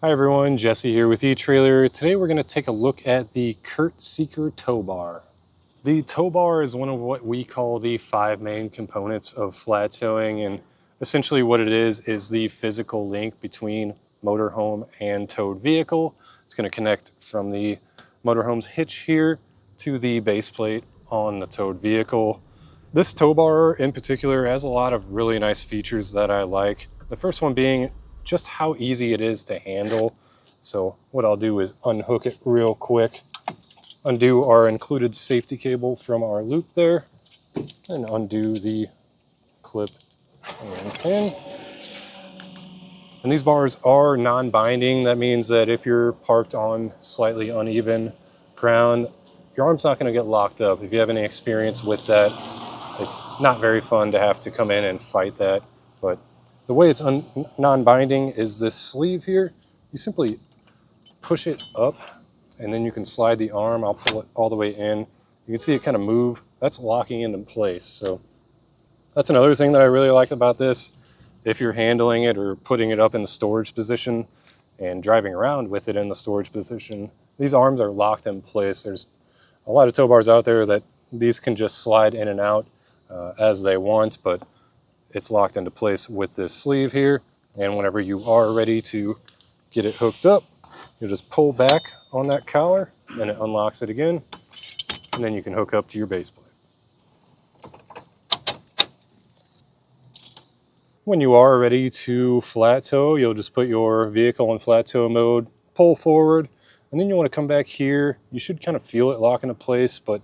Hi everyone, Jesse here with eTrailer. Today we're going to take a look at the Curt Seeker Tow Bar. The tow bar is one of what we call the 5 main components of flat towing, and essentially what it is the physical link between motorhome and towed vehicle. It's going to connect from the motorhome's hitch here to the base plate on the towed vehicle. This tow bar in particular has a lot of really nice features that I like. The first one being just how easy it is to handle. So what I'll do is unhook it real quick, undo our included safety cable from our loop there, and undo the clip and pin. And these bars are non-binding. That means that if you're parked on slightly uneven ground, your arm's not going to get locked up. If you have any experience with that, it's not very fun to have to come in and fight that. But the way it's non-binding is this sleeve here. You simply push it up and then you can slide the arm. I'll pull it all the way in. You can see it kind of move. That's locking into place. So that's another thing that I really like about this. If you're handling it or putting it up in the storage position and driving around with it in the storage position, these arms are locked in place. There's a lot of tow bars out there that these can just slide in and out as they want, but it's locked into place with this sleeve here. And whenever you are ready to get it hooked up, you just pull back on that collar and it unlocks it again. And then you can hook up to your base plate. When you are ready to flat tow, you'll just put your vehicle in flat tow mode, pull forward, and then you want to come back here. You should kind of feel it lock into place, but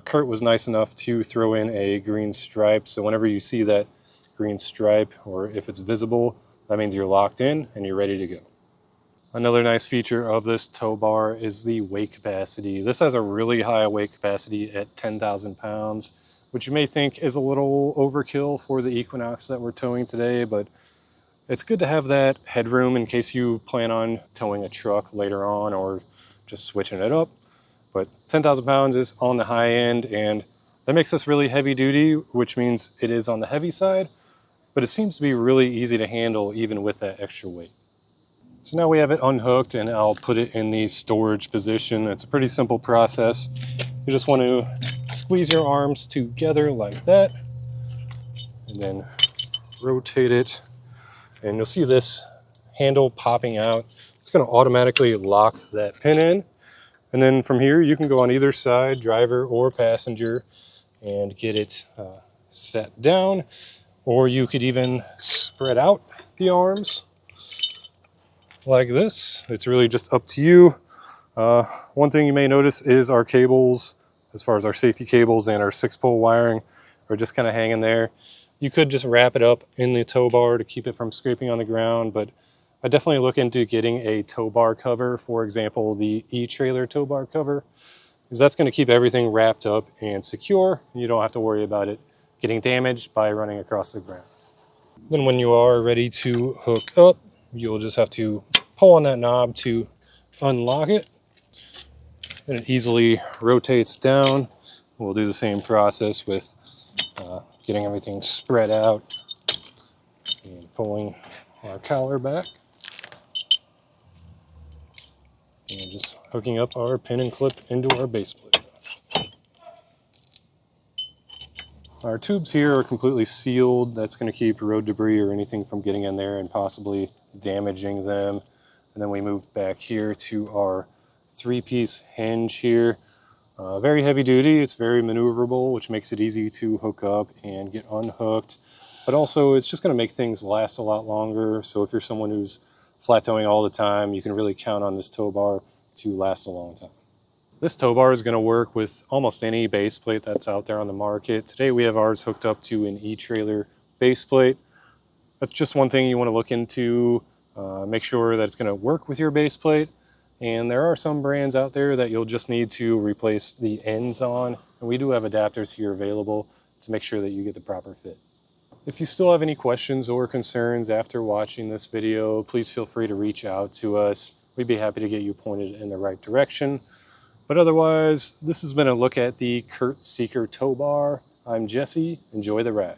Curt was nice enough to throw in a green stripe. So whenever you see that green stripe, or if it's visible, that means you're locked in and you're ready to go. Another nice feature of this tow bar is the weight capacity. This has a really high weight capacity at 10,000 pounds, which you may think is a little overkill for the Equinox that we're towing today, but it's good to have that headroom in case you plan on towing a truck later on or just switching it up. But 10,000 pounds is on the high end, and that makes this really heavy duty, which means it is on the heavy side, but it seems to be really easy to handle even with that extra weight. So now we have it unhooked, and I'll put it in the storage position. It's a pretty simple process. You just want to squeeze your arms together like that, and then rotate it, and you'll see this handle popping out. It's going to automatically lock that pin in. And then from here, you can go on either side, driver or passenger, and get it set down. Or you could even spread out the arms like this. It's really just up to you. One thing you may notice is our cables, as far as our safety cables and our 6-pole wiring, are just kind of hanging there. You could just wrap it up in the tow bar to keep it from scraping on the ground, but I definitely look into getting a tow bar cover, for example, the eTrailer tow bar cover, because that's going to keep everything wrapped up and secure, and you don't have to worry about it getting damaged by running across the ground. Then when you are ready to hook up, you'll just have to pull on that knob to unlock it, and it easily rotates down. We'll do the same process with getting everything spread out and pulling our collar back. And just hooking up our pin and clip into our base plate. Our tubes here are completely sealed. That's going to keep road debris or anything from getting in there and possibly damaging them. And then we move back here to our 3-piece hinge here. Very heavy duty. It's very maneuverable, which makes it easy to hook up and get unhooked. But also, it's just going to make things last a lot longer. So if you're someone who's flat towing all the time, you can really count on this tow bar to last a long time. This tow bar is going to work with almost any base plate that's out there on the market. Today we have ours hooked up to an eTrailer base plate. That's just one thing you want to look into. Make sure that it's going to work with your base plate. And there are some brands out there that you'll just need to replace the ends on. And we do have adapters here available to make sure that you get the proper fit. If you still have any questions or concerns after watching this video, please feel free to reach out to us. We'd be happy to get you pointed in the right direction. But otherwise, this has been a look at the Curt Seeker Tow Bar. I'm Jesse. Enjoy the ride.